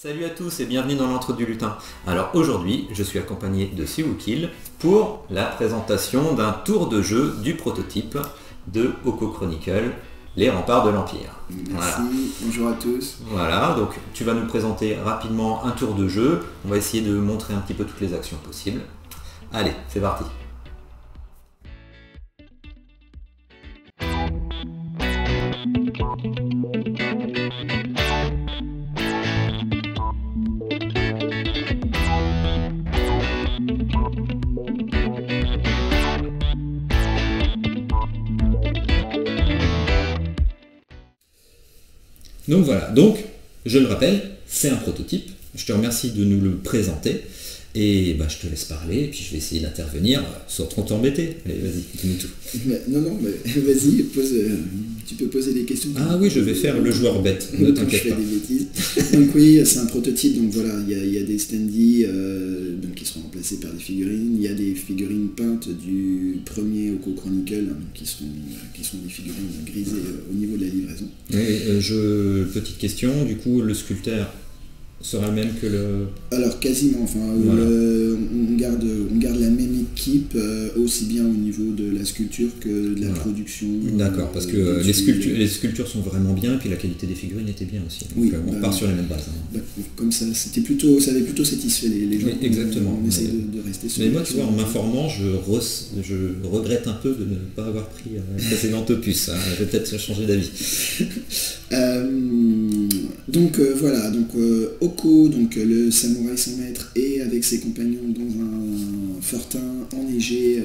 Salut à tous et bienvenue dans l'Entre du Lutin. Alors aujourd'hui, je suis accompagné de Siwukil pour la présentation d'un tour de jeu du prototype de Oko Chronicle, les remparts de l'Empire. Merci, voilà. Bonjour à tous. Voilà, donc tu vas nous présenter rapidement un tour de jeu. On va essayer de montrer un petit peu toutes les actions possibles. Allez, c'est parti. Donc voilà, donc je le rappelle, c'est un prototype. Je te remercie de nous le présenter. Et bah, je te laisse parler, et puis je vais essayer d'intervenir sans trop t'embêter. Allez, vas-y, dis-nous tout. Non, mais vas-y, tu peux poser des questions. Ah oui, je vais faire le joueur bête, ne t'inquiète pas. Des bêtises. Donc oui, c'est un prototype, donc voilà, il y a des standees qui seront remplacés par des figurines. Il y a des figurines peintes du premier Oko Chronicle, qui sont des figurines grisées au niveau de la livraison. Oui, petite question, du coup, le sculpteur sera le même que le... Alors quasiment, enfin, voilà. on garde la même équipe aussi bien au niveau de la sculpture que de la production. D'accord, parce que les sculptures sont vraiment bien, et puis la qualité des figurines était bien aussi. Donc oui, on part sur les mêmes bases. Hein. Comme ça, ça avait plutôt satisfait les gens. Oui, exactement. On essaie de rester sur. Mais moi, tu vois, en m'informant, je regrette un peu de ne pas avoir pris le précédent opus. Hein. Je vais peut-être changer d'avis. Voilà, Oko, le samouraï sans maître, est avec ses compagnons dans un fortin enneigé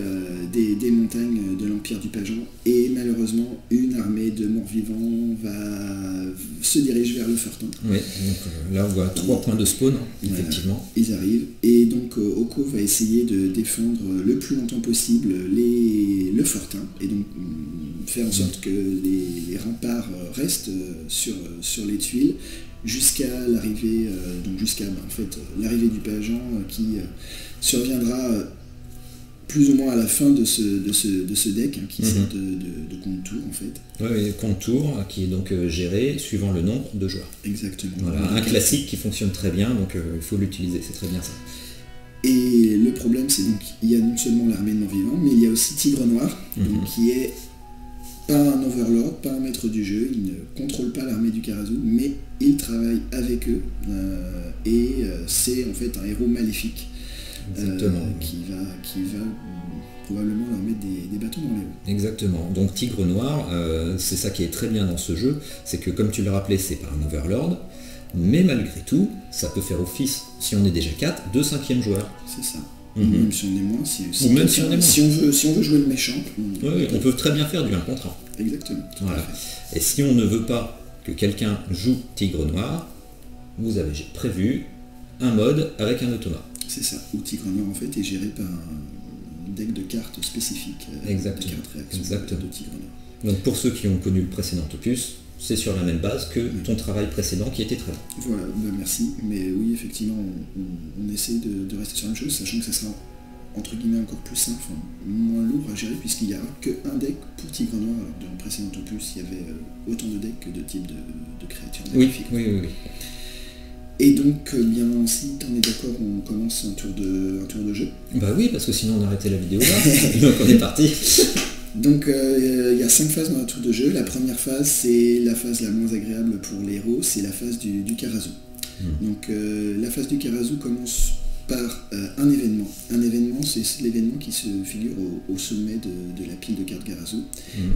des montagnes de l'Empire du Pageant, et malheureusement une armée de morts-vivants se dirige vers le fortin. Oui, donc là on voit 3 points de spawn, effectivement. Ils arrivent, et donc Oko va essayer de défendre le plus longtemps possible le fortin, et donc faire en sorte que les remparts restent sur les tuiles, jusqu'à l'arrivée l'arrivée du Pageant qui surviendra plus ou moins à la fin de ce deck, qui sert de contour en fait. Oui, contour qui est donc géré suivant le nombre de joueurs. Exactement. Voilà, un classique qui fonctionne très bien, donc il faut l'utiliser, c'est très bien ça. Et le problème, c'est donc il y a non seulement l'armée de morts-vivants, mais il y a aussi Tigre Noir, donc, qui est pas un overlord, pas un maître du jeu, il ne contrôle pas l'armée du Karazu, mais il travaille avec eux, c'est en fait un héros maléfique qui va probablement leur mettre des bâtons dans les roues. Exactement, donc Tigre Noir, c'est ça qui est très bien dans ce jeu, c'est que comme tu le rappelais, c'est pas un overlord, mais malgré tout, ça peut faire office, si on est déjà 4, de 5e joueur. C'est ça. Même si on est moins, si on veut jouer le méchant, on peut très bien faire du 1 contre 1. Exactement. Voilà. Et si on ne veut pas que quelqu'un joue Tigre Noir, vous avez prévu un mode avec un autonome. C'est ça, où Tigre Noir en fait est géré par un deck de cartes spécifiques. Exactement. De cartes réactions de Tigre Noir. Donc pour ceux qui ont connu le précédent opus, c'est sur la même base que ton travail précédent qui était très bon. Voilà, merci. Mais oui, effectivement, on essaie de rester sur la même chose, sachant que ça sera entre guillemets encore plus simple, moins lourd à gérer, puisqu'il n'y aura qu'un deck pour Tigre Noir, alors que dans le précédent opus, il y avait autant de decks que de types de créatures magnifiques. Oui. Et donc, bien, si tu en es d'accord, on commence un tour de jeu. Bah oui, parce que sinon on arrêtait la vidéo là, donc on est parti. Donc il y a 5 phases dans le tour de jeu. La première phase, c'est la phase la moins agréable pour les héros, c'est la phase du Karazu. Donc la phase du Karazu commence par un événement. Un événement, c'est l'événement qui se figure au sommet de la pile de cartes Karazu.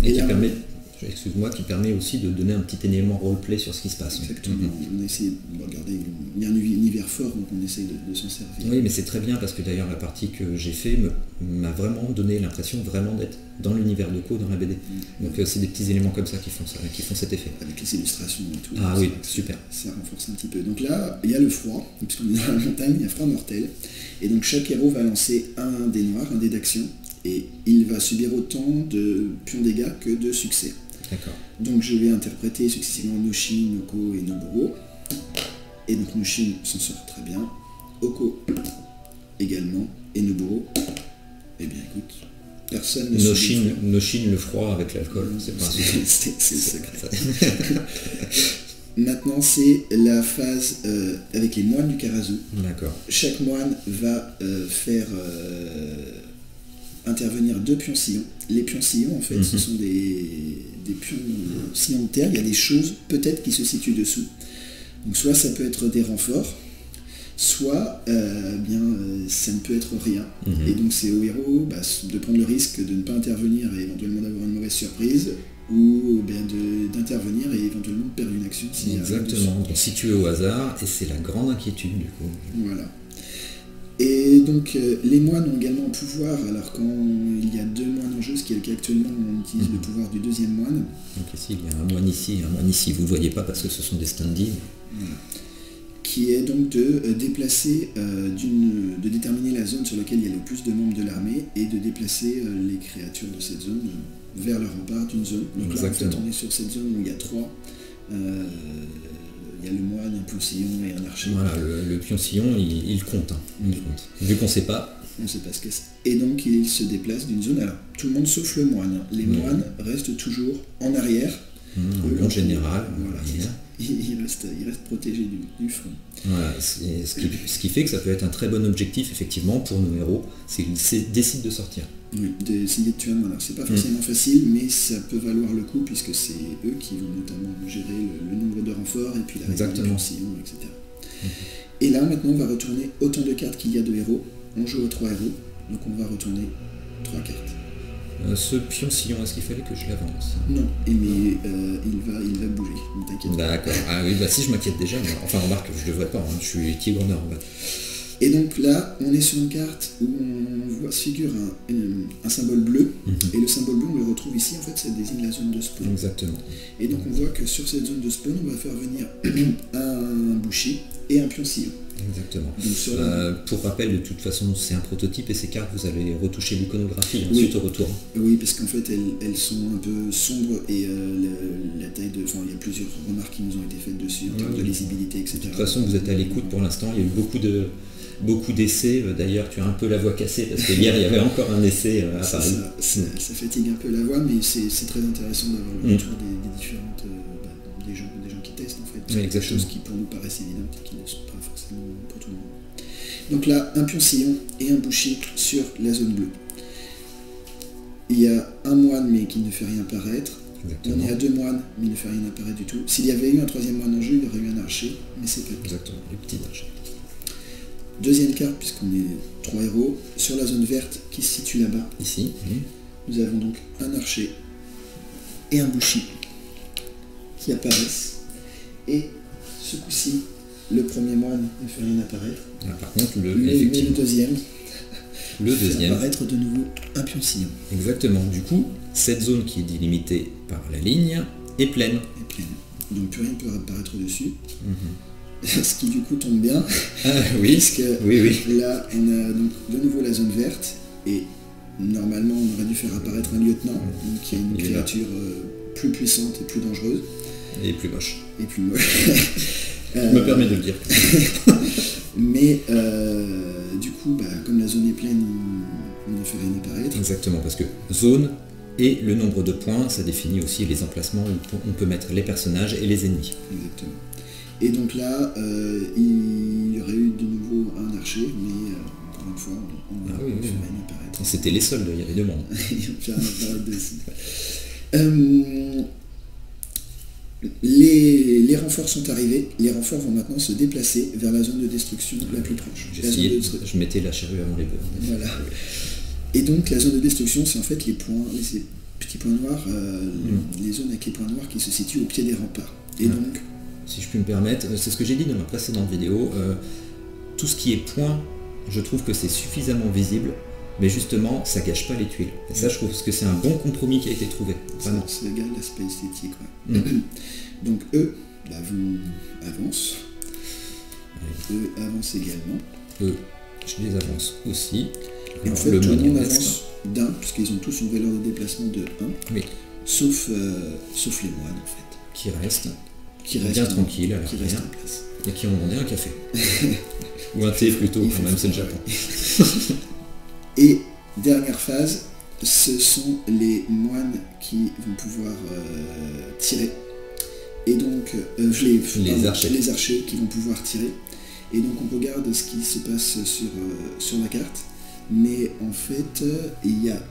Et qui permet aussi de donner un petit élément roleplay sur ce qui se passe. Exactement. On essaie de regarder, il y a un univers fort, donc on essaie de s'en servir. Oui, mais c'est très bien parce que d'ailleurs la partie que j'ai fait m'a vraiment donné l'impression vraiment d'être dans l'univers de Oko, dans la BD. Donc c'est des petits éléments comme ça qui font cet effet. Avec les illustrations et tout. Ah oui, super. Ça renforce un petit peu. Donc là, il y a le froid, puisqu'on est dans la montagne, il y a froid mortel. Et donc chaque héros va lancer un dé noir, un dé d'action, et il va subir autant de pions dégâts que de succès. D'accord. Donc je vais interpréter successivement Noshin, Oko et Noburo. Et donc Noshin s'en sort très bien. Oko également. Et Noburo, eh bien écoute, personne ne Noshin le froid avec l'alcool, c'est pas un souci. C'est le secret. Maintenant, c'est la phase avec les moines du Karasu. D'accord. Chaque moine va faire intervenir 2 pions-sillons. Les pions-sillons, en fait, ce sont des pions-sillons de terre. Il y a des choses, peut-être, qui se situent dessous. Donc, soit ça peut être des renforts, soit ça ne peut être rien. Et donc, c'est au héros de prendre le risque de ne pas intervenir et éventuellement d'avoir une mauvaise surprise, ou d'intervenir et éventuellement de perdre une action. Exactement, donc si tu es au hasard, et c'est la grande inquiétude du coup. Voilà. Et donc les moines ont également un pouvoir, alors quand il y a 2 moines en jeu, ce qui est le cas actuellement, on utilise le pouvoir du 2e moine. Donc ici, il y a un moine ici et un moine ici, vous ne le voyez pas parce que ce sont des stand-in. Voilà. Qui est donc de déplacer, de déterminer la zone sur laquelle il y a le plus de membres de l'armée et de déplacer les créatures de cette zone vers le rempart d'une zone. Donc exactement. là, en fait, on est sur cette zone où il y a 3. Il y a le moine, un pion-sillon et un archer. Voilà, le pion-sillon, il compte. Il compte. Vu qu'on ne sait pas. On ne sait pas ce que c'est. Et donc, il se déplace d'une zone. Alors, tout le monde sauf le moine. Les moines restent toujours en arrière. En général. Voilà, il reste protégé du front. Voilà, ce qui fait que ça peut être un très bon objectif, effectivement, pour nos héros, c'est qu'ils décident de sortir. Oui, d'essayer de tuer un moine. Alors, c'est pas forcément facile, mais ça peut valoir le coup, puisque c'est eux qui vont notamment gérer le nombre de renforts, et puis la réserve du sillon, etc. Et là, maintenant, on va retourner autant de cartes qu'il y a de héros. On joue aux 3 héros, donc on va retourner 3 cartes. Ce pion-sillon, est-ce qu'il fallait que je l'avance? Non, mais il va bouger, ne t'inquiète pas. D'accord, ah oui, si je m'inquiète déjà, enfin remarque, je ne le vois pas, je suis Tigre-Nord en fait. Et donc là, on est sur une carte où on voit se figure un symbole bleu, et le symbole bleu, on le retrouve ici, en fait, ça désigne la zone de spawn. Exactement. Et donc on voit que sur cette zone de spawn, on va faire venir un boucher et un pion-sillon. Exactement. Donc, pour rappel, de toute façon, c'est un prototype et ces cartes, vous allez retoucher l'iconographie ensuite au retour. Oui, parce qu'en fait, elles sont un peu sombres et la taille de... Enfin, il y a plusieurs remarques qui nous ont été faites dessus en termes de lisibilité, etc. De toute façon, vous êtes à l'écoute pour l'instant. Il y a eu beaucoup d'essais. D'ailleurs, tu as un peu la voix cassée parce que hier, il y avait encore un essai à Paris. Ça fatigue un peu la voix, mais c'est très intéressant d'avoir le retour des différentes... des gens qui testent, en fait. Oui, des choses qui, pour nous, paraissent évidentes et qui ne sont pas forcément pour tout le monde. Donc là, un pion-sillon et un boucher sur la zone bleue. Il y a un moine, mais qui ne fait rien apparaître. Exactement. On est à 2 moines, mais il ne fait rien apparaître du tout. S'il y avait eu un 3e moine en jeu, il y aurait eu un archer, mais c'est pas le cas. Exactement, les petits archers. Deuxième carte, puisqu'on est 3 héros, sur la zone verte qui se situe là-bas. Ici. Nous avons donc un archer et un boucher qui apparaissent. Et ce coup-ci, le premier moine ne fait rien apparaître. Par contre, le deuxième fait apparaître de nouveau un pion-sillon. Exactement. Du coup, cette zone qui est délimitée par la ligne est pleine. Donc plus rien ne peut apparaître dessus. Ce qui du coup tombe bien. Oui. Puisque là, on a donc de nouveau la zone verte. Et normalement, on aurait dû faire apparaître un lieutenant, donc qui est une créature plus puissante et plus dangereuse. Et plus moche. Et plus moche. Je me permets de le dire. Mais du coup, comme la zone est pleine, on ne fait rien apparaître. Exactement, parce que zone et le nombre de points, ça définit aussi les emplacements où on peut mettre les personnages et les ennemis. Exactement. Et donc là, il y aurait eu de nouveau un archer, mais encore une fois, on ne fait rien apparaître. C'était les soldes, il y avait 2 mondes. Il y a fait rien apparaître dessus. Les renforts sont arrivés, les renforts vont maintenant se déplacer vers la zone de destruction la plus proche. Je mettais la charrue avant les bœufs. Voilà. Et donc la zone de destruction, c'est en fait les petits points noirs, les zones avec les points noirs qui se situent au pied des remparts. Et donc, si je puis me permettre, c'est ce que j'ai dit dans ma précédente vidéo, tout ce qui est point, je trouve que c'est suffisamment visible, mais justement, ça gâche pas les tuiles. Et ça, je trouve que c'est un bon compromis qui a été trouvé. Vraiment. Ça égale l'aspect esthétique. Donc eux, vont avancent. Eux avancent également. Eux, je les avance aussi. Et en fait, tout le monde avance d'un, puisqu'ils ont tous une valeur de déplacement de 1. Oui. Sauf les moines, en fait. Qui restent bien tranquilles, qui restent en place. Et qui ont demandé un café. Ou un thé plutôt, quand même, c'est le Japon. Et dernière phase, ce sont les moines qui vont pouvoir tirer. Et donc, les archers qui vont pouvoir tirer. Et donc on regarde ce qui se passe sur la carte. Mais en fait, il y a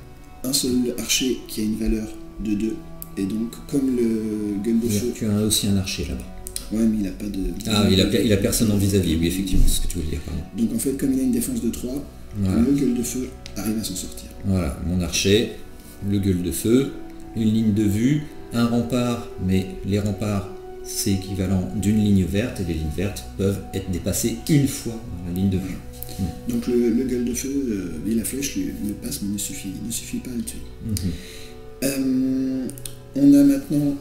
un seul archer qui a une valeur de 2. Et donc, comme le gueule de feu... Tu as aussi un archer là-bas. Ouais, mais il n'a pas de... Ah, il a personne en vis-à-vis, oui, effectivement, c'est ce que tu voulais dire, pardon. Donc en fait, comme il a une défense de 3, voilà. Le gueule de feu arrive à s'en sortir. Voilà, mon archer, le gueule de feu, une ligne de vue, un rempart, mais les remparts, c'est équivalent d'une ligne verte, et les lignes vertes peuvent être dépassées une fois dans la ligne de vue. Donc le gueule de feu et la flèche le passe, mais ne suffit pas à le tuer. On a maintenant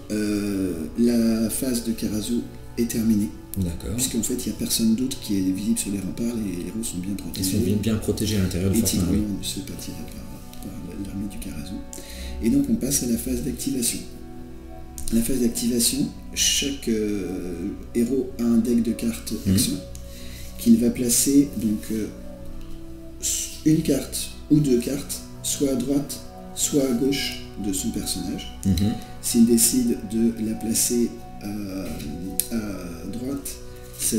la phase de Karazu est terminée. D'accord. Puisqu'en fait, il n'y a personne d'autre qui est visible sur les remparts, les héros sont bien protégés. Ils sont bien protégés à l'intérieur du fortin. Et Tigrenoir ne se fait pas tirer par l'armée du Karazu. Et donc on passe à la phase d'activation. La phase d'activation, chaque héros a un deck de cartes action qu'il va placer donc une carte ou 2 cartes, soit à droite, soit à gauche de son personnage. S'il décide de la placer à droite, ça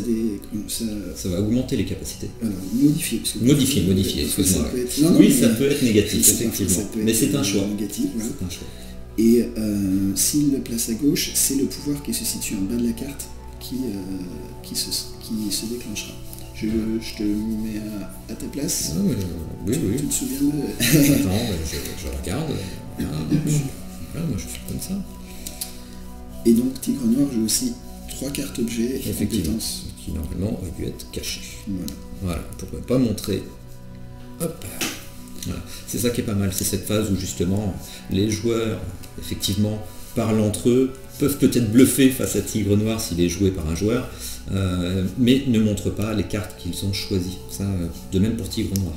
va augmenter les capacités. Alors, modifier, excuse-moi. Ça peut être négatif, effectivement. Mais c'est un choix. Négatif, voilà. C'est un choix. Et s'il le place à gauche, c'est le pouvoir qui se situe en bas de la carte qui se déclenchera. Je te mets à ta place. Oui. Tu te souviens de... Attends, je regarde. Moi je fais comme ça. Et donc Tigrenoir joue aussi 3 cartes objets et compétences. Qui normalement auraient dû être cachées. Voilà, pour ne pas montrer. Hop. Voilà. C'est ça qui est pas mal, c'est cette phase où justement les joueurs, effectivement, parlent entre eux, peuvent peut-être bluffer face à Tigrenoir s'il est joué par un joueur, mais ne montrent pas les cartes qu'ils ont choisies. Ça, de même pour Tigrenoir.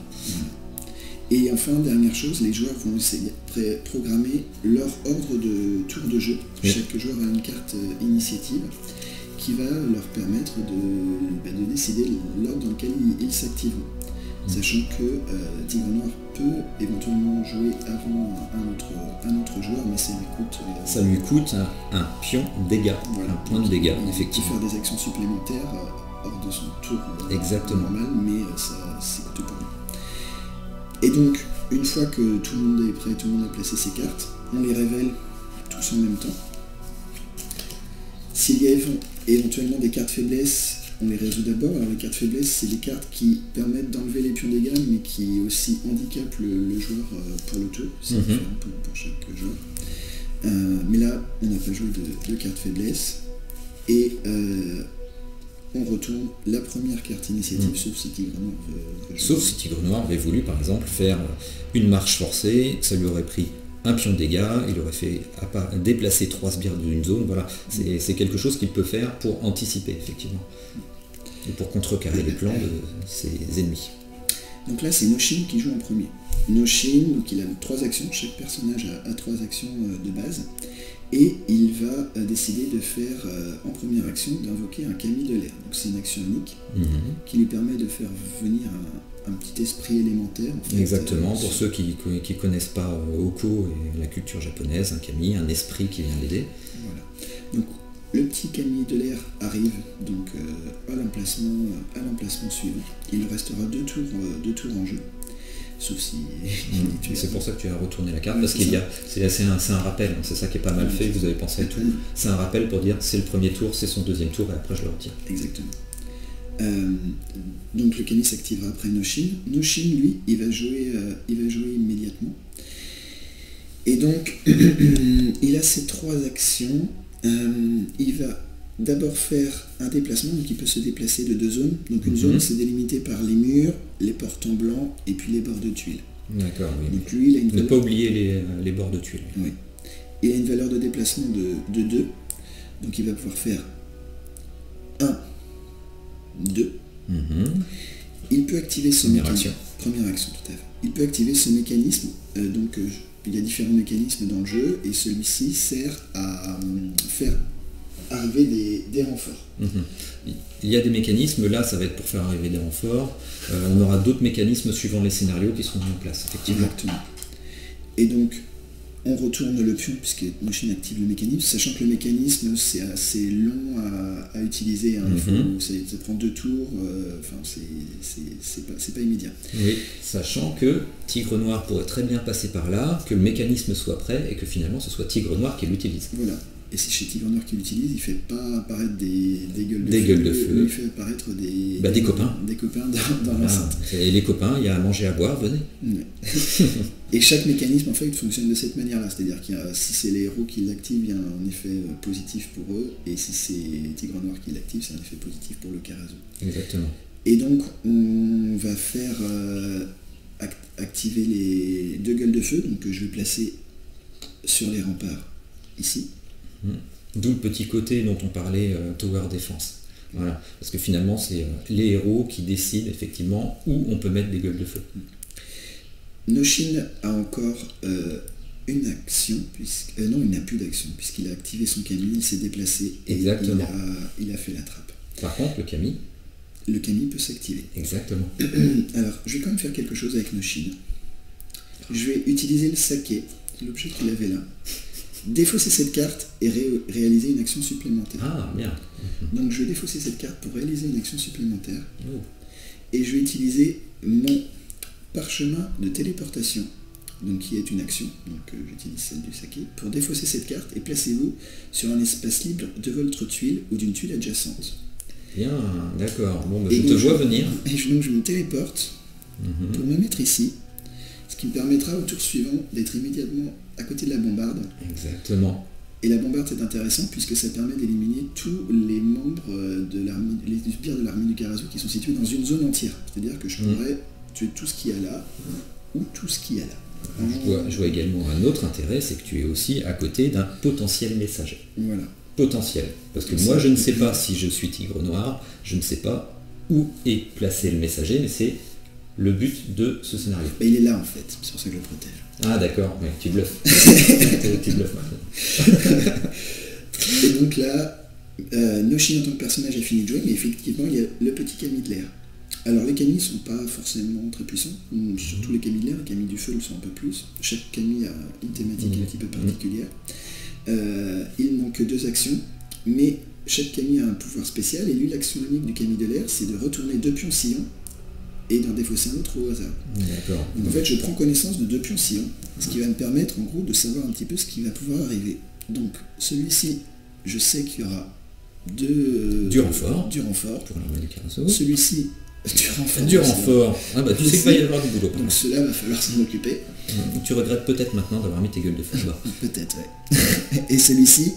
Et enfin, dernière chose, les joueurs vont essayer de programmer leur ordre de tour de jeu. Chaque joueur a une carte initiative qui va leur permettre de décider l'ordre dans lequel ils s'activeront. Sachant que Tigrenoir peut éventuellement jouer avant un autre joueur, mais ça lui coûte un pion dégâts, voilà. Un point de dégâts, effectivement. Il peut faire des actions supplémentaires hors de son tour normal, mais c'est coûteux pour lui. Et donc, une fois que tout le monde est prêt, tout le monde a placé ses cartes, on les révèle tous en même temps. S'il y a éventuellement des cartes faiblesses, on les résout d'abord. Alors les cartes faiblesses, c'est des cartes qui permettent d'enlever les pions dégâts, mais qui aussi handicapent le joueur pour le tour. C'est différent pour chaque joueur. Mais là, on n'a pas joué de cartes faiblesses. Et on retourne la première carte initiative, sauf si Tigrenoir veut jouer. Sauf si Tigrenoir avait voulu, par exemple, faire une marche forcée, ça lui aurait pris un pion de dégâts, il aurait fait déplacer 3 sbires d'une zone, voilà. C'est quelque chose qu'il peut faire pour anticiper, effectivement. Et pour contrecarrer les plans de ses ennemis. Donc là, c'est Noshin qui joue en premier. Noshin, donc il a 3 actions, chaque personnage a 3 actions de base. Et il va décider de faire, en première action, d'invoquer un Kami de l'air. Donc c'est une action unique qui lui permet de faire venir un petit esprit élémentaire. En fait, exactement, pour ceux qui ne connaissent pas Oko et la culture japonaise, un Kami, un esprit qui vient l'aider. Voilà. Donc le petit Kami de l'air arrive donc à l'emplacement suivant. Il nous restera 2 tours en jeu. Sauf si... C'est pour ça que tu as retourné la carte, parce qu'il y a... C'est un rappel, hein, c'est ça qui est pas mal fait, vous avez pensé à tout. C'est un rappel pour dire c'est le premier tour, c'est son deuxième tour, et après je le retire. Exactement. Donc le Kami s'activera après Noshin. Noshin, lui, il va jouer immédiatement. Et donc, il a ses 3 actions. Il va d'abord faire un déplacement, donc il peut se déplacer de 2 zones. Donc une zone, c'est délimité par les murs, les portants blancs et puis les bords de tuiles. D'accord, oui. Donc lui, il a une ne pas oublier les bords de tuiles. Oui. Il a une valeur de déplacement de 2. Donc il va pouvoir faire 1, 2. Il peut activer ce mécanisme. Première action, tout à fait. Il peut activer ce mécanisme. Donc il y a différents mécanismes dans le jeu et celui-ci sert à faire arriver des renforts. Il y a des mécanismes, là ça va être pour faire arriver des renforts. On aura d'autres mécanismes suivant les scénarios qui seront mis en place, effectivement. Exactement. Et donc, on retourne le pion puisque Noshin active le mécanisme, sachant que le mécanisme c'est assez long à utiliser, hein. Ça prend 2 tours, enfin c'est pas immédiat. Oui, sachant que Tigre Noir pourrait très bien passer par là, que le mécanisme soit prêt et que finalement ce soit Tigre Noir qui l'utilise. Voilà. Et c'est chez Tigre Noir qui l'utilise, il fait pas apparaître des gueules de feu, il fait apparaître des copains. Des copains dans l'enceinte. Et les copains, il y a à manger, à boire, venez. Ouais. Et chaque mécanisme en fait fonctionne de cette manière-là, c'est-à-dire que si c'est les héros qui l'activent, il y a un effet positif pour eux, et si c'est Tigre Noir qui l'active, c'est un effet positif pour le Karasu. Exactement. Et donc on va faire activer les 2 gueules de feu, donc que je vais placer sur les remparts ici. D'où le petit côté dont on parlait, Tower Defense. Voilà. Parce que finalement, c'est les héros qui décident effectivement où on peut mettre des gueules de feu. Noshin a encore une action, non, il n'a plus d'action, puisqu'il a activé son Kami, il s'est déplacé et il a fait la trappe. Par contre, le Kami peut s'activer. Exactement. Alors, je vais quand même faire quelque chose avec Noshin. Je vais utiliser le saké, l'objet qu'il avait là, défausser cette carte et réaliser une action supplémentaire. Ah, bien. Donc je vais défausser cette carte pour réaliser une action supplémentaire. Et je vais utiliser mon parchemin de téléportation, donc qui est une action, donc j'utilise celle du saké, pour défausser cette carte et placez-vous sur un espace libre de votre tuile ou d'une tuile adjacente. Bien, d'accord. Bon, je te vois venir. Et donc je me téléporte pour me mettre ici, ce qui me permettra au tour suivant d'être immédiatement à côté de la bombarde. Exactement. Et la bombarde c'est intéressant puisque ça permet d'éliminer tous les membres de l'armée, les sbires de l'armée du Karasu qui sont situés dans une zone entière. C'est-à-dire que je pourrais tuer tout ce qu'il y a là ou tout ce qu'il y a là. Je vois également un autre intérêt, c'est que tu es aussi à côté d'un potentiel messager. Voilà. Potentiel. Parce que moi je ne sais pas si je suis Tigre Noir, je ne sais pas où est placé le messager, mais c'est le but de ce scénario. Mais il est là en fait, c'est pour ça que je le protège. Ah d'accord, ouais, tu bluffes. Tu bluffes maintenant. Et donc là, Noshin en tant que personnage a fini de jouer, mais effectivement il y a le petit Kami de l'air. Alors les Kami ne sont pas forcément très puissants, surtout les Kami de l'air, les Kami du feu le sont un peu plus. Chaque Kami a une thématique un petit peu particulière. Il manque 2 actions, mais chaque Kami a un pouvoir spécial, et lui l'action unique du Kami de l'air c'est de retourner 2 pions sillons et d'en défausser un autre au hasard. D'accord. Donc en fait je prends connaissance de 2 pions sillons, ce qui va me permettre en gros de savoir un petit peu ce qui va pouvoir arriver. Donc celui-ci, je sais qu'il y aura du renfort pour l'armée du Karasu. Celui-ci, du renfort. Ah bah tu sais qu'il va y avoir du boulot. Donc cela va falloir s'en occuper. Tu regrettes peut-être maintenant d'avoir mis tes gueules de feu là. Peut-être, ouais. Et celui-ci,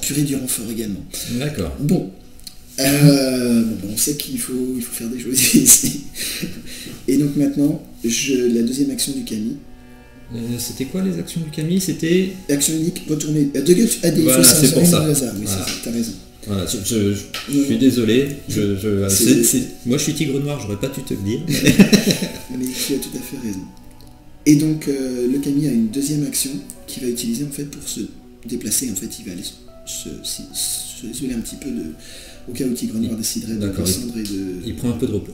purée du renfort également. D'accord. Bon. On sait qu'il faut faire des choses ici. Et donc maintenant, la deuxième action du Kami. C'était quoi les actions du Kami? C'était... Action unique, retourner 2 gueules à des voilà, c'est pour ça. Hasard. Oui, voilà. T'as raison. Voilà, je suis désolé. Moi je suis Tigre Noir, j'aurais pas dû te le dire. Mais tu as tout à fait raison. Et donc le Kami a une deuxième action qu'il va utiliser en fait pour se déplacer. En fait, il va aller se isoler un petit peu au cas où Tigre Noir déciderait de descendre et de... Il prend un peu de repos.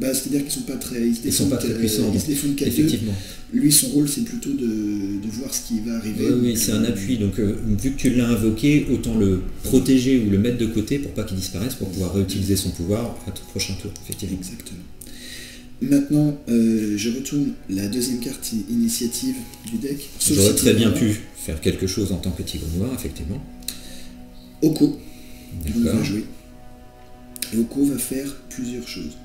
C'est-à-dire qu'ils sont pas très... Ils sont pas très puissants. Ils se défendent qu'à 2. Effectivement. Lui, son rôle, c'est plutôt de voir ce qui va arriver. Oui, c'est un appui. Donc, vu que tu l'as invoqué, autant le protéger ou le mettre de côté pour pas qu'il disparaisse, pour pouvoir réutiliser son pouvoir à ton prochain tour, effectivement. Exactement. Maintenant, je retourne la deuxième carte initiative du deck. J'aurais très bien pu faire quelque chose en tant que Tigre Noir, effectivement. Oko. D'accord. Va jouer. Et Oko va faire plusieurs choses.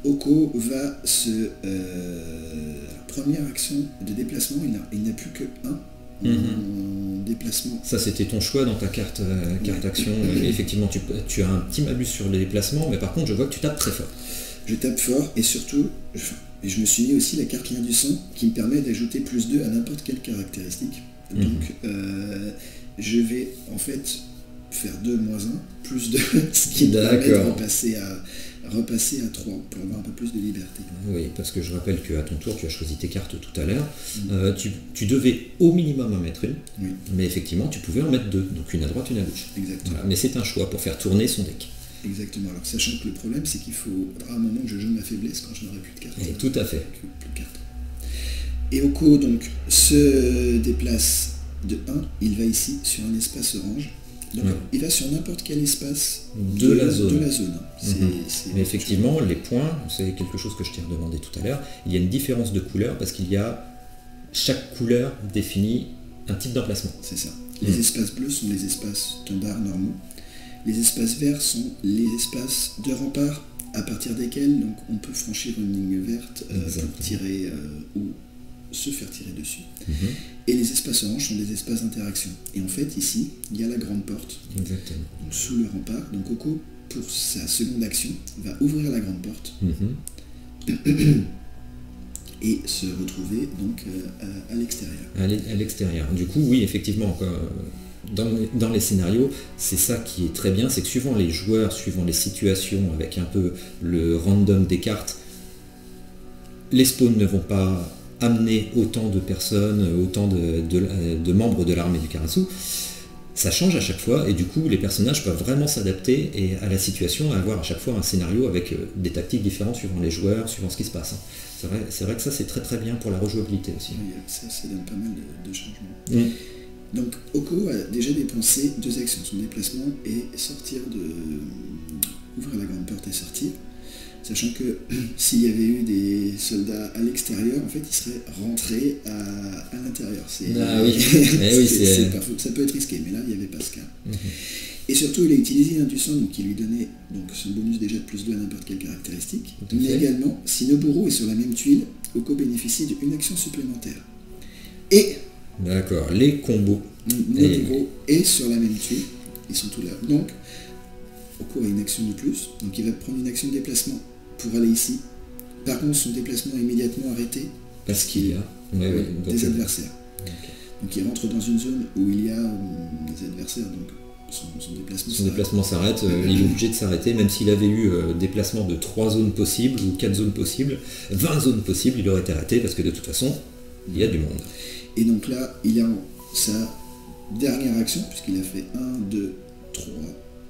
Oko va première action de déplacement, il n'a plus que 1 en déplacement. Ça c'était ton choix dans ta carte action. Effectivement tu as un petit malus sur les déplacements, mais par contre je vois que tu tapes très fort. Je tape fort et surtout, je me suis mis aussi la carte lien du sang qui me permet d'ajouter +2 à n'importe quelle caractéristique. Donc je vais en fait faire 2 - 1, +2, ce qui me permet de repasser à 3 pour avoir un peu plus de liberté. Oui, parce que je rappelle qu'à ton tour, tu as choisi tes cartes tout à l'heure. Tu devais au minimum en mettre une, mais effectivement, tu pouvais en mettre 2, donc une à droite, une à gauche. Exactement. Voilà, mais c'est un choix pour faire tourner son deck. Exactement. Alors, sachant que le problème, c'est qu'il faut, à un moment que je joue ma faiblesse quand je n'aurai plus de cartes. Et tout à fait. Plus de cartes. Et Oko donc se déplace de 1, il va ici sur un espace orange. Donc il va sur n'importe quel espace de la zone. Mais effectivement, les points, c'est quelque chose que je t'ai redemandé tout à l'heure, il y a une différence de couleur parce qu'il y a chaque couleur définit un type d'emplacement. C'est ça. Les espaces bleus sont les espaces tombards normaux. Les espaces verts sont les espaces de rempart à partir desquels donc, on peut franchir une ligne verte pour tirer ou se faire tirer dessus. Et les espaces orange sont des espaces d'interaction. Et en fait, ici, il y a la grande porte. Exactement. Donc, sous le rempart. Donc Oko, pour sa seconde action, va ouvrir la grande porte et se retrouver donc à l'extérieur. À l'extérieur. Du coup, oui, effectivement, dans les scénarios, c'est ça qui est très bien, c'est que suivant les joueurs, suivant les situations, avec un peu le random des cartes, les spawns ne vont pas amener autant de personnes, autant de membres de l'armée du Karasu. Ça change à chaque fois et du coup les personnages peuvent vraiment s'adapter à la situation, à avoir à chaque fois un scénario avec des tactiques différentes suivant les joueurs, suivant ce qui se passe. C'est vrai que ça c'est très très bien pour la rejouabilité aussi. Oui, ça donne pas mal de changements. Donc Oko a déjà dépensé 2 actions, son déplacement et sortir ouvrir la grande porte et sortir. Sachant que s'il y avait eu des soldats à l'extérieur, en fait, ils seraient rentrés à l'intérieur. Ça peut être risqué, mais là, il n'y avait pas ce cas. Et surtout, il a utilisé un du sang qui lui donnait donc, son bonus déjà de +2 à n'importe quelle caractéristique. Mais également, si Noburo est sur la même tuile, Oko bénéficie d'une action supplémentaire. Et... D'accord, les combos. Noburo est sur la même tuile, ils sont tous là. Donc, Oko a une action de plus, donc il va prendre une action de déplacement pour aller ici. Par contre, son déplacement est immédiatement arrêté parce qu'il y a des adversaires. Donc il rentre dans une zone où il y a des adversaires, donc son déplacement s'arrête, il est obligé de s'arrêter, même s'il avait eu déplacement de 3 zones possibles ou 4 zones possibles, 20 zones possibles, il aurait été arrêté parce que de toute façon, il y a du monde. Et donc là, il a sa dernière action, puisqu'il a fait 1, 2, 3,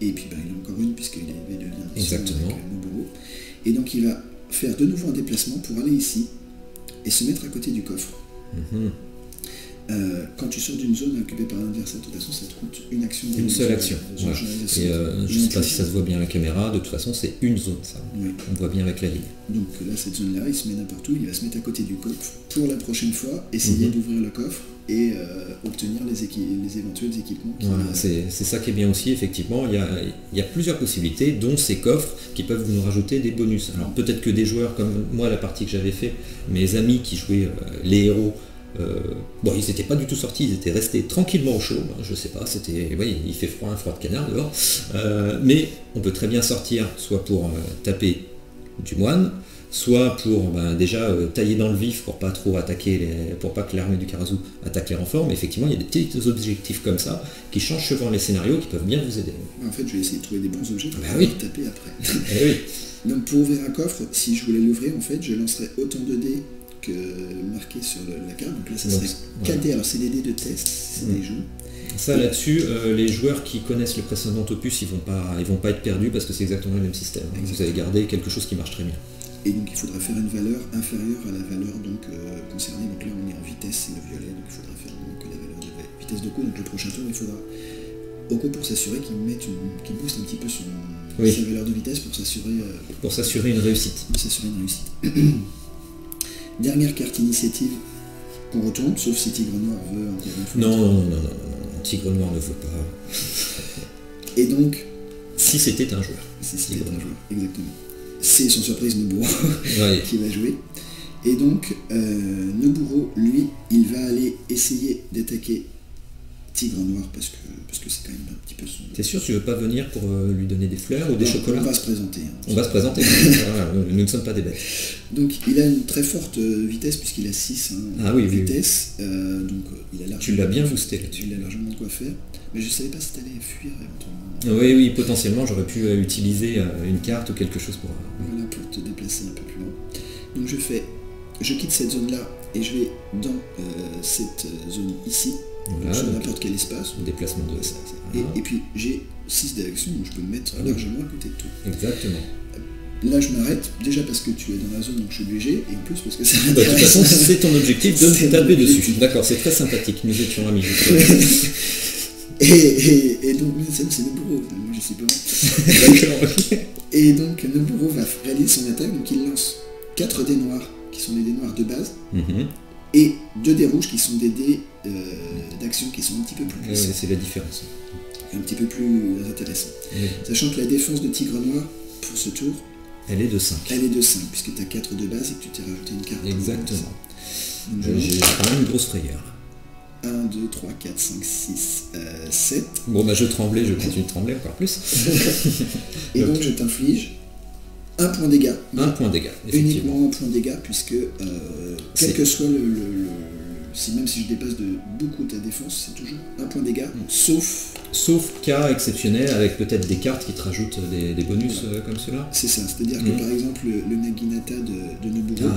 et puis il a encore une, puisqu'il avait le lien avec Noburo. Et donc il va faire de nouveau un déplacement pour aller ici et se mettre à côté du coffre. Quand tu sors d'une zone occupée par un adversaire, de toute façon ça te coûte une action. Une seule action. Voilà. Et je ne sais pas si ça se voit bien à la caméra, de toute façon c'est une zone ça. Oui. On voit bien avec la ligne. Donc là cette zone là, il se met n'importe où, il va se mettre à côté du coffre pour la prochaine fois, essayer d'ouvrir le coffre et obtenir les éventuels équipements. Voilà, c'est ça qui est bien aussi, effectivement, il y a plusieurs possibilités, dont ces coffres qui peuvent nous rajouter des bonus. Alors peut-être que des joueurs comme moi, la partie que j'avais fait, mes amis qui jouaient les héros, ils n'étaient pas du tout sortis, ils étaient restés tranquillement au chaud, je sais pas, il fait froid, un froid de canard dehors, mais on peut très bien sortir, soit pour taper du moine, soit pour déjà tailler dans le vif pour pas trop attaquer, pour pas que l'armée du Karasu attaque les renforts, mais effectivement il y a des petits objectifs comme ça qui changent suivant les scénarios qui peuvent bien vous aider. En fait je vais essayer de trouver des bons objets pour taper après. Oui. Donc pour ouvrir un coffre, si je voulais l'ouvrir en fait je lancerais autant de dés que marqués sur la carte, donc là ça serait 4 dés, alors c'est des dés de test, c'est des jeux. Ça là-dessus, les joueurs qui connaissent le précédent opus, ils vont pas être perdus parce que c'est exactement le même système. Vous avez gardé quelque chose qui marche très bien. Et donc il faudra faire une valeur inférieure à la valeur concernée. Donc là on est en vitesse, c'est le violet, donc il faudra faire la valeur de vitesse de coup. Donc le prochain tour il faudra Oko pour s'assurer qu'il booste un petit peu sa valeur de vitesse pour s'assurer une réussite. Dernière carte initiative qu'on retourne, sauf si Tigre Noir veut encore une fois. Non, Tigre Noir ne veut pas. Et donc... Si c'était un joueur. Exactement. C'est son surprise Noburo qui va jouer. Et donc, Noburo, lui, il va aller essayer d'attaquer Tigre Noir parce que c'est quand même un petit peu son... T'es sûr tu veux pas venir pour lui donner des fleurs ou des chocolats? On va se présenter. On va se présenter. Voilà, nous ne sommes pas des bêtes. Donc il a une très forte vitesse puisqu'il a 6 vitesse. Donc il a largement... Tu l'as bien boosté là-dessus. Il a largement de quoi faire. Mais je savais pas si t'allais fuir éventuellement. Oui, potentiellement j'aurais pu utiliser une carte ou quelque chose pour... Voilà, pour te déplacer un peu plus loin. Donc je quitte cette zone-là et je vais dans cette zone ici. Voilà, sur n'importe quel espace. Déplacement de ça. Et puis j'ai 6 directions, donc je peux me mettre largement à côté de tout. Exactement. là je m'arrête, déjà parce que tu es dans la zone donc je suis obligé, et en plus parce que ça De toute façon, c'est ton objectif de me taper dessus. D'accord, c'est très sympathique, nous étions amis. Et donc, c'est Noburo, moi je sais pas. D'accord, ok. Et donc Noburo va réaliser son attaque, donc il lance 4 dés noirs, qui sont les dés noirs de base, et 2 dés rouges qui sont des dés d'action qui sont un petit peu plus puissants. C'est la différence. Un petit peu plus intéressant. Sachant que la défense de Tigre Noir, pour ce tour, elle est de 5. Elle est de 5, puisque tu as 4 de base et que tu t'es rajouté une carte. Exactement. J'ai quand même une grosse frayeur. 1, 2, 3, 4, 5, 6, 7. Bon, bah je tremblais, je continue de trembler encore plus. Et donc je t'inflige 1 point de dégâts. Un point de dégâts, effectivement. Uniquement 1 point de dégâts, puisque quel que soit même si je dépasse de beaucoup ta défense, c'est toujours 1 point de dégâts, Sauf cas exceptionnel avec peut-être des cartes qui te rajoutent des bonus comme cela. C'est ça, c'est-à-dire que par exemple le Naginata de Noburo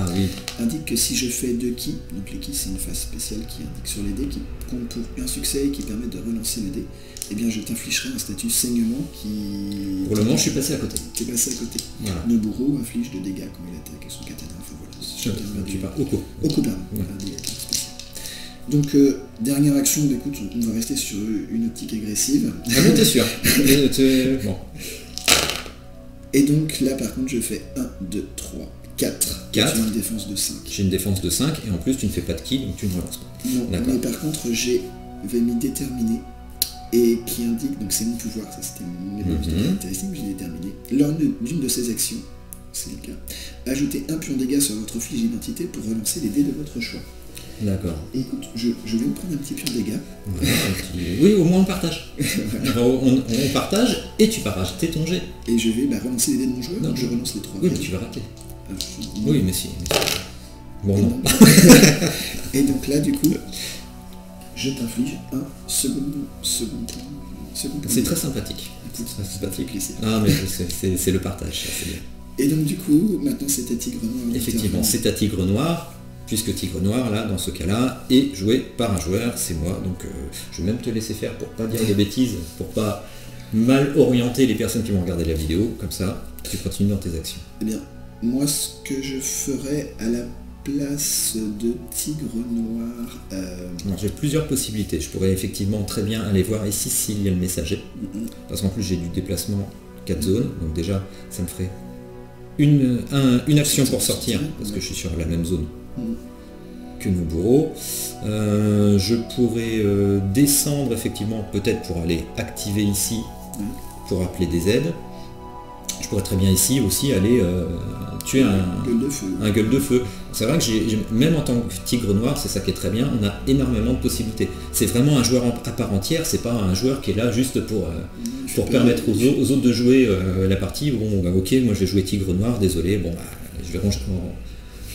indique que si je fais 2 ki, donc les ki c'est une phase spéciale qui indique sur les dés, qui compte pour un succès et qui permet de relancer le dé, eh bien je t'infligerai un statut saignement qui... Pour le moment je suis passé à côté. Tu es passé à côté. Voilà. Noburo inflige de dégâts quand il attaque son katana, enfin voilà. Tu pars Oko. Oko, pardon. Voilà. Donc, dernière action, écoute, on va rester sur une optique agressive. Ah bon, t'es sûr. Bon. Et donc là, par contre, je fais 1, 2, 3, 4. J'ai une défense de 5. J'ai une défense de 5, et en plus, tu ne fais pas de ki, donc tu ne relances pas. Non, mais par contre, j'ai mis déterminé, et qui indique, donc c'est mon pouvoir, ça c'était mon caractéristique, j'ai déterminé. Lors d'une de ces actions, c'est le cas, ajoutez 1 pion de dégâts sur votre fiche d'identité pour relancer les dés de votre choix. D'accord. Écoute, je vais me prendre un petit pion de dégâts. Oui, au moins on partage. on partage et tu vas rajouter ton jet. Et je vais relancer les dés de mon joueur, donc je relance les 3. Oui, mais tu vas rater. Oui, mais si. Bon, non. Et donc là, du coup, je t'inflige un second point. C'est très sympathique. C'est très sympathique. Ah, mais c'est le partage, ça, c'est bien. Et donc du coup, maintenant c'est à Tigre Noir. Effectivement, c'est à Tigre Noir. Puisque Tigre Noir, là, dans ce cas-là, est joué par un joueur, c'est moi, donc je vais même te laisser faire pour pas dire des bêtises, pour pas mal orienter les personnes qui vont regarder la vidéo, comme ça, tu continues dans tes actions. Eh bien, moi, ce que je ferais à la place de Tigre Noir... Alors, j'ai plusieurs possibilités, je pourrais effectivement très bien aller voir ici s'il y a le messager, parce qu'en plus j'ai du déplacement 4 zones, donc déjà, ça me ferait une action pour sortir, parce que je suis sur la même zone que Noburo. Je pourrais descendre effectivement peut-être pour aller activer ici pour appeler des aides. Je pourrais très bien ici aussi aller tuer un gueule de feu. C'est vrai que même en tant que Tigre Noir, c'est ça qui est très bien, on a énormément de possibilités. C'est vraiment un joueur à part entière, c'est pas un joueur qui est là juste pour permettre aux autres de jouer la partie. Bon, bah, ok, moi je vais jouer Tigre Noir, désolé, bon, bah, je vais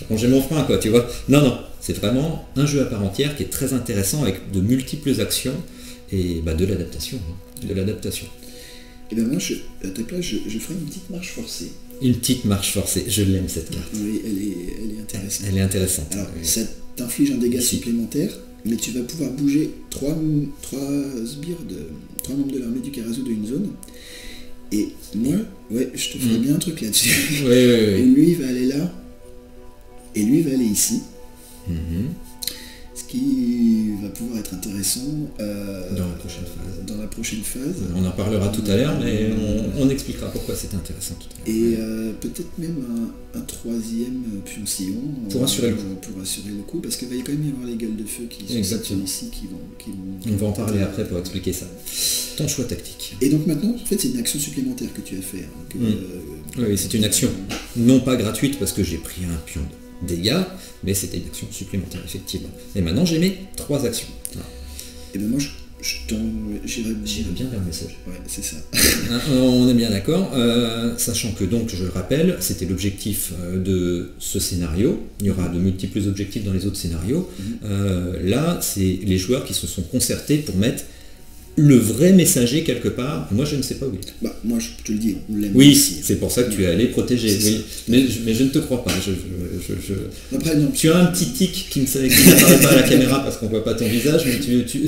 ranger mon frein, quoi, tu vois. Non, c'est vraiment un jeu à part entière qui est très intéressant avec de multiples actions et de l'adaptation. Et ben moi, à ta place, je ferai une petite marche forcée. Une petite marche forcée, je l'aime cette carte. Oui, elle est intéressante. Elle est intéressante. Alors, ça t'inflige un dégât supplémentaire, mais tu vas pouvoir bouger 3 sbires, 3 membres de l'armée du Karasu d'une zone. Et moi, je te ferai bien un truc là-dessus. Oui. Lui, il va aller là. Et lui va aller ici, ce qui va pouvoir être intéressant dans la prochaine phase. On en parlera tout à l'heure, mais on expliquera pourquoi c'est intéressant tout à l'heure. Et peut-être même un troisième pioncillon pour assurer le coup. Pour assurer le coup, parce qu'il va quand même y avoir les gueules de feu qui sont ici, qui vont... On va en parler après pour expliquer ça. Ton choix tactique. Et donc maintenant, en fait, c'est une action supplémentaire que tu as fait. Oui, c'est une action non pas gratuite parce que j'ai pris un pion de dégâts, mais c'était une action supplémentaire, effectivement. Et maintenant, j'ai mes 3 actions. Et ben moi, j'irai bien vers le message. Ouais, c'est ça. On est bien d'accord. Sachant que, donc, je le rappelle, c'était l'objectif de ce scénario. Il y aura de multiples objectifs dans les autres scénarios. Là, c'est les joueurs qui se sont concertés pour mettre le vrai messager quelque part. Moi, je ne sais pas où il est. Moi, je te le dis, on l'aime. Oui, c'est pour ça que tu es allé protéger. Oui. Mais je ne te crois pas. Après, non. Tu as un petit tic qui n'apparaît pas à la caméra parce qu'on ne voit pas ton visage, mais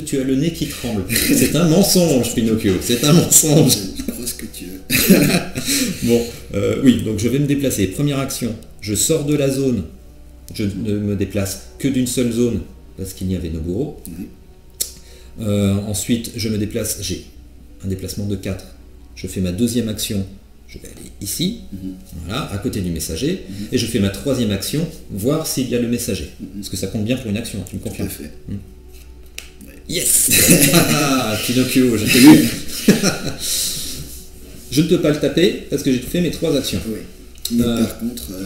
tu as le nez qui tremble. C'est un mensonge, Pinocchio. C'est un mensonge. Je crois ce que tu veux. Bon, oui, donc je vais me déplacer. Première action, je sors de la zone. Je ne me déplace que d'une seule zone parce qu'il y avait Noburo. Ensuite, je me déplace, j'ai un déplacement de 4. Je fais ma deuxième action, je vais aller ici, voilà, à côté du messager, et je fais ma troisième action, voir s'il y a le messager. Parce que ça compte bien pour une action, tu me confirmes? Tout à fait. Yes. Pinocchio, je t'ai vu. Je ne peux pas le taper parce que j'ai fait mes 3 actions. Oui. Mais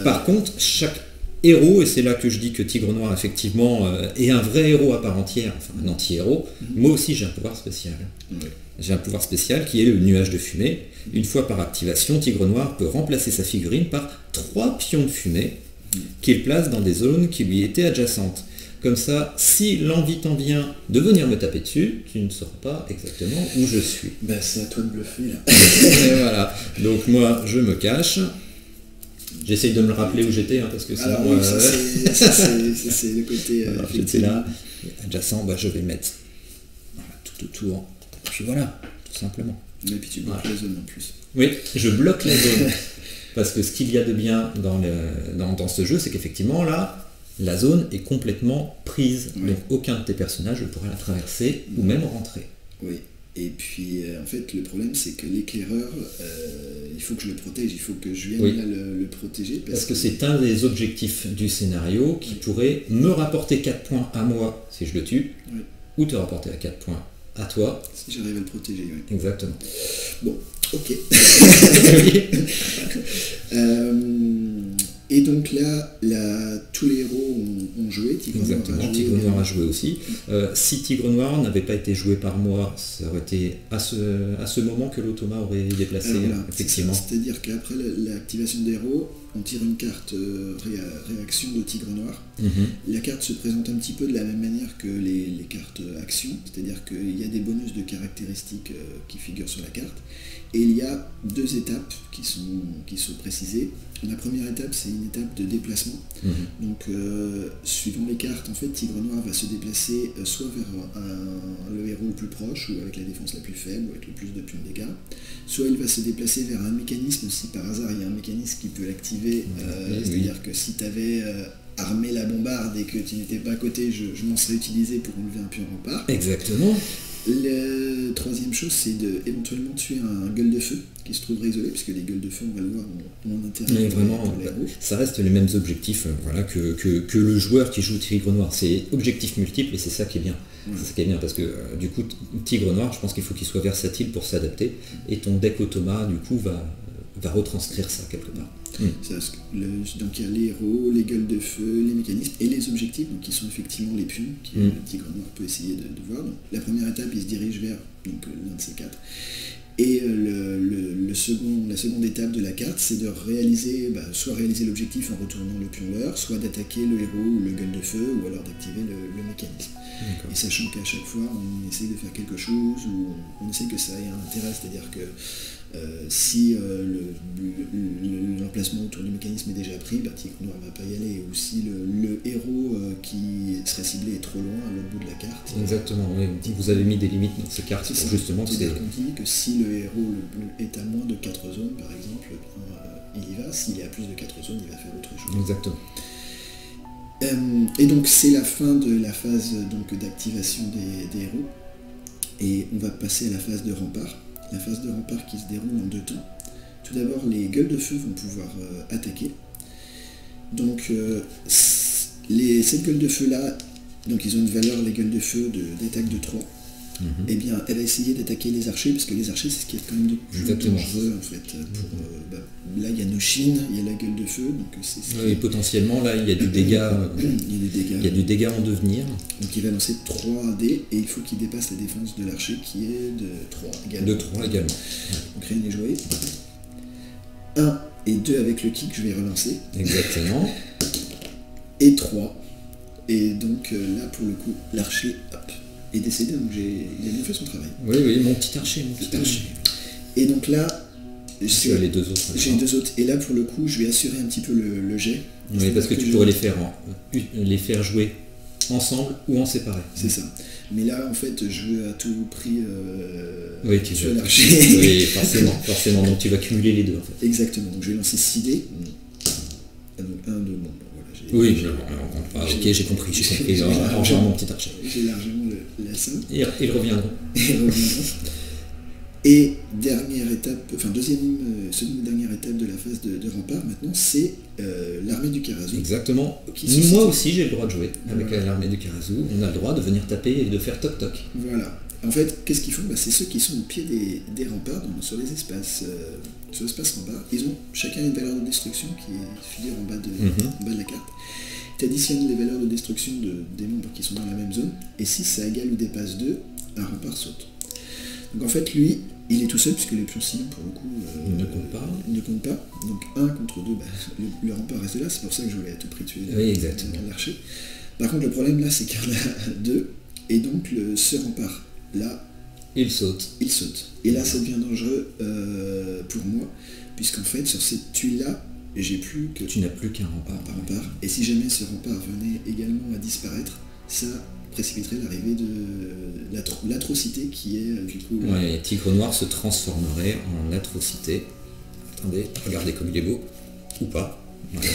par contre, chaque héros, et c'est là que je dis que Tigre Noir effectivement est un vrai héros à part entière, enfin un anti-héros, moi aussi j'ai un pouvoir spécial. J'ai un pouvoir spécial qui est le nuage de fumée. Une fois par activation, Tigre Noir peut remplacer sa figurine par 3 pions de fumée qu'il place dans des zones qui lui étaient adjacentes. Comme ça, si l'envie t'en vient de venir me taper dessus, tu ne sauras pas exactement où je suis. Bah, c'est à toi de bluffer là. Et voilà. Donc moi, je me cache. J'essaye de me rappeler où j'étais, hein, parce que sinon... Alors, oui, c'est le côté... voilà, j'étais là, adjacent, bah, je vais mettre voilà, tout autour. Et puis voilà, tout simplement. Et puis tu bloques la zone en plus. Oui, je bloque la zone. Parce que ce qu'il y a de bien dans ce jeu, c'est qu'effectivement, là, la zone est complètement prise. Donc aucun de tes personnages ne pourra la traverser ou même rentrer. Oui. Et puis en fait le problème c'est que l'éclaireur, il faut que je le protège, il faut que je vienne là le protéger. Parce que c'est un des objectifs du scénario qui pourrait me rapporter 4 points à moi si je le tue, ou te rapporter à 4 points à toi. Si j'arrive à le protéger, oui. Exactement. Bon, ok. Et donc là, tous les héros ont joué. Tigre Noir a joué aussi. Si Tigre Noir n'avait pas été joué par moi, ça aurait été à ce moment que l'automa aurait déplacé. Voilà, effectivement. C'est-à-dire qu'après l'activation des héros, on tire une carte réaction de Tigre Noir. La carte se présente un petit peu de la même manière que les cartes action, c'est-à-dire qu'il y a des bonus de caractéristiques qui figurent sur la carte. Et il y a 2 étapes qui sont précisées. La première étape, c'est une étape de déplacement. Donc, suivant les cartes, en fait, Tigre Noir va se déplacer soit vers le héros le plus proche, ou avec la défense la plus faible, ou avec le plus de pions de dégâts. Soit il va se déplacer vers un mécanisme, si par hasard il y a un mécanisme qui peut l'activer. C'est-à-dire que si tu avais armé la bombarde et que tu n'étais pas à côté, je m'en serais utilisé pour enlever un pion rempart. Exactement. La troisième chose, c'est éventuellement tuer un gueule de feu qui se trouverait isolé, puisque les gueules de feu, on va le voir, ont un intérêt. Mais vraiment, ça reste les mêmes objectifs voilà, que le joueur qui joue Tigre Noir. C'est objectifs multiples et c'est ça qui est bien. C'est ça qui est bien parce que du coup, Tigre Noir, je pense qu'il faut qu'il soit versatile pour s'adapter et ton deck automa, du coup, va retranscrire ça quelque part. Donc il y a les héros, les gueules de feu, les mécanismes et les objectifs, donc qui sont effectivement les pions que le Tigre Noir peut essayer de voir. Donc, la première étape, il se dirige vers l'un de ces 4. Et la seconde étape de la carte, c'est de soit réaliser l'objectif en retournant le pion leurre, soit d'attaquer le héros ou le gueule de feu, ou alors d'activer le mécanisme. Et sachant qu'à chaque fois, on essaie de faire quelque chose, ou on essaie que ça ait un intérêt, c'est-à-dire que si l'emplacement autour du mécanisme est déjà pris, Tigre Noir ne va pas y aller. Ou si le héros qui serait ciblé est trop loin à l'autre bout de la carte. Exactement, oui. Vous avez mis des limites dans ces cartes pour justement... C'est-à-dire qu'on dit que si le héros est à moins de 4 zones, par exemple, il y va. S'il est à plus de 4 zones, il va faire autre chose. Exactement. Et donc c'est la fin de la phase d'activation des héros. Et on va passer à la phase de rempart. La phase de rempart qui se déroule en 2 temps. Tout d'abord, les gueules de feu vont pouvoir attaquer. Donc, cette gueule de feu-là, donc ils ont une valeur, les gueules de feu, d'attaque de 3. Eh bien, elle va essayer d'attaquer les archers, parce que les archers, c'est ce qui est quand même de plus dangereux, en fait. Là, il y a Noshin, il y a la gueule de feu, donc et potentiellement, là, il y a du dégât. Il y a du dégât en devenir. Donc, il va lancer 3 dés, et il faut qu'il dépasse la défense de l'archer, qui est de 3 également. De 3 également. Donc, rien n'est joué. 1 et 2 avec le kick, je vais relancer. Exactement. Et 3. Et donc, là, pour le coup, l'archer, hop, est décédé, donc il a bien fait son travail. Oui, mon petit archer. Et donc là, j'ai les 2 autres. J'ai les 2 autres. Et là, pour le coup, je vais assurer un petit peu le jet. Oui, parce que tu pourrais les faire jouer ensemble ou en séparé. C'est ça. Mais là, en fait, je veux à tout prix Oui, tu tuer veux. l'archer. Oui, forcément. Donc tu vas cumuler les deux en fait. Exactement. Donc je vais lancer 6 dés. Donc 1, 2, bon, voilà. Oui, ok, j'ai compris. Alors, j'ai mon petit archer. J'ai largement la somme. Ils reviendront. Et dernière étape, enfin seconde et dernière étape de la phase de rempart maintenant, c'est l'armée du Karazu. Exactement. Moi aussi j'ai le droit de jouer avec l'armée du Karazu. On a le droit de venir taper et de faire toc-toc. Voilà. En fait, qu'est-ce qu'ils font? C'est ceux qui sont au pied des remparts, sur les espaces, sur l'espace rempart. Ils ont chacun une valeur de destruction qui figure en bas de la carte. Tu additionnes les valeurs de destruction des membres qui sont dans la même zone, et si ça égale ou dépasse 2, un rempart saute. Donc en fait, lui, il est tout seul, puisque les pions sinon, pour le coup, ne comptent pas. Donc 1 contre 2, le rempart reste là, c'est pour ça que je voulais à tout prix tuer l'archer. Par contre, le problème là, c'est qu'il y en a 2, et donc ce rempart là, il saute. Et là, ça devient dangereux pour moi, puisqu'en fait, sur cette tuile-là, tu n'as plus qu'un rempart. Et si jamais ce rempart venait également à disparaître, ça précipiterait l'arrivée de l'atrocité qui est du coup... Ouais, Tigre Noir se transformerait en atrocité. Attendez, regardez comme il est beau. Ou pas. Voilà.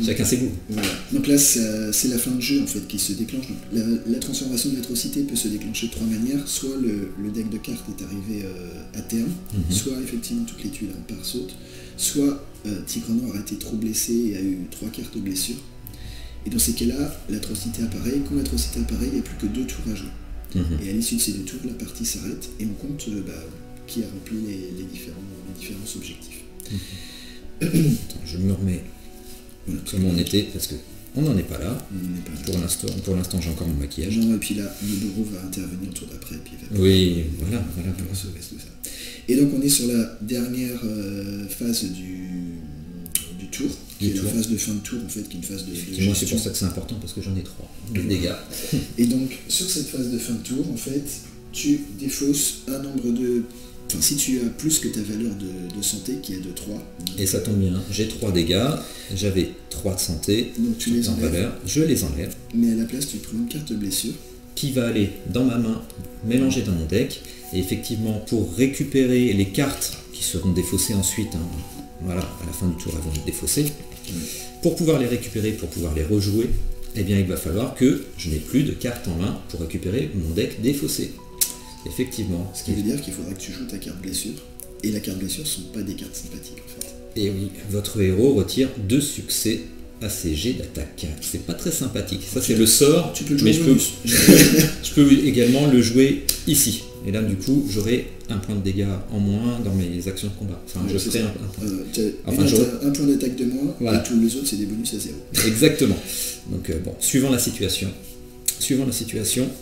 Chacun ses goûts. Voilà. Donc là, c'est la fin de jeu en fait qui se déclenche. Donc, la transformation de l'atrocité peut se déclencher de 3 manières. Soit le deck de cartes est arrivé à terme, soit effectivement toutes les tuiles en part sautent, soit Tigre Noir a été trop blessé et a eu 3 cartes de blessure. Et dans ces cas-là, l'atrocité apparaît. Quand l'atrocité apparaît, il n'y a plus que 2 tours à jouer. Et à l'issue de ces 2 tours, la partie s'arrête et on compte qui a rempli les différents objectifs. Attends, je me remets comme on était, parce qu'on n'en est pas là. Pour l'instant, j'ai encore mon maquillage. Non, et puis là, Noboru va intervenir le tour d'après. Oui, voilà. Se reste de ça. Et donc on est sur la dernière phase du tour, qui est la phase de fin de tour en fait, qui est une phase de gestion. C'est pour ça que c'est important, parce que j'en ai 3 de dégâts. Et donc sur cette phase de fin de tour, en fait, tu défausses un nombre de... Enfin, si tu as plus que ta valeur de santé, qui est de 3. Et ça tombe bien, j'ai 3 dégâts, j'avais 3 de santé, donc tu les enlèves. Je les enlève. Mais à la place, tu prends une carte de blessure. Qui va aller dans ma main, mélangée dans mon deck. Et effectivement, pour récupérer les cartes qui seront défaussées ensuite, voilà, à la fin du tour, elles vont être défaussées. Pour pouvoir les récupérer, pour pouvoir les rejouer, eh bien, il va falloir que je n'ai plus de cartes en main pour récupérer mon deck défaussé. Effectivement. Ce qui veut dire qu'il faudra que tu joues ta carte blessure. Et la carte blessure ne sont pas des cartes sympathiques en fait. Et oui, votre héros retire 2 succès à ses jets d'attaque. C'est pas très sympathique. Ça c'est le sort, tu peux le jouer je peux également le jouer ici. Et là du coup j'aurai un point de dégâts en moins dans mes actions de combat. Enfin je ferai un point. Un point d'attaque de moins, voilà. Et tous les autres c'est des bonus à 0. Exactement. Donc suivant la situation,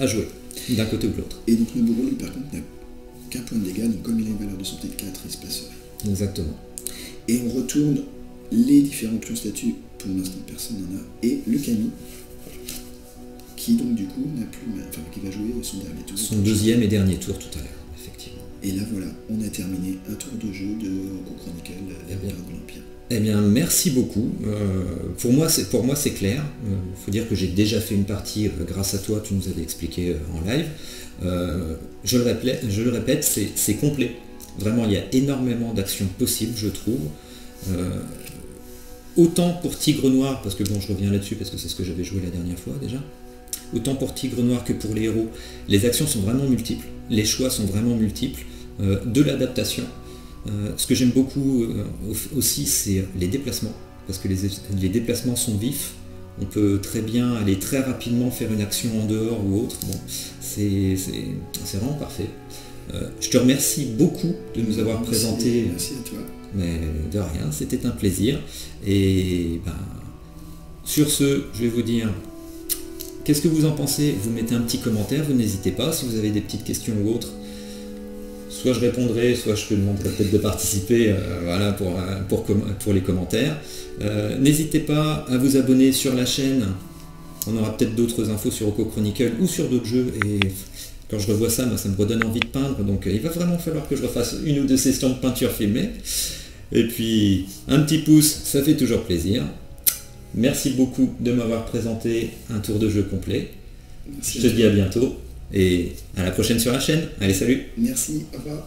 à jouer. D'un côté ou de l'autre. Et donc Noboru, lui, par contre, n'a qu'un point de dégâts, donc comme il a une valeur de santé de 4, il se passe rien. Exactement. Et on retourne les différents pions statuts, pour l'instant personne n'en a, et le Kami, qui donc du coup n'a plus, qui va jouer son dernier tour. Son deuxième et dernier tour tout à l'heure, effectivement. Et là voilà, on a terminé un tour de jeu de Oko Chronicle, la Garde de l'Empire. Eh bien, merci beaucoup. Pour moi, c'est clair. Il faut dire que j'ai déjà fait une partie grâce à toi, tu nous avais expliqué en live. Je le répète, c'est complet. Vraiment, il y a énormément d'actions possibles, je trouve. Autant pour Tigre Noir, parce que bon, je reviens là-dessus, parce que c'est ce que j'avais joué la dernière fois déjà. Autant pour Tigre Noir que pour les héros. Les actions sont vraiment multiples. Les choix sont vraiment multiples. De l'adaptation. Ce que j'aime beaucoup aussi, c'est les déplacements, parce que les déplacements sont vifs. On peut très bien aller très rapidement faire une action en dehors ou autre. Bon, c'est vraiment parfait. Je te remercie beaucoup de nous avoir présenté. Merci à toi. Mais de rien, c'était un plaisir. Et sur ce, je vais vous dire, qu'est-ce que vous en pensez? Vous mettez un petit commentaire, vous n'hésitez pas, si vous avez des petites questions ou autres. Soit je répondrai, soit je te demanderai peut-être de participer voilà, pour les commentaires. N'hésitez pas à vous abonner sur la chaîne. On aura peut-être d'autres infos sur Oko Chronicle ou sur d'autres jeux. Et quand je revois ça, moi, ça me redonne envie de peindre. Donc il va vraiment falloir que je refasse 1 ou 2 sessions de peinture filmée. Et puis un petit pouce, ça fait toujours plaisir. Merci beaucoup de m'avoir présenté un tour de jeu complet. Merci Je te dis à bientôt et à la prochaine sur la chaîne. Allez, salut! Merci, au revoir.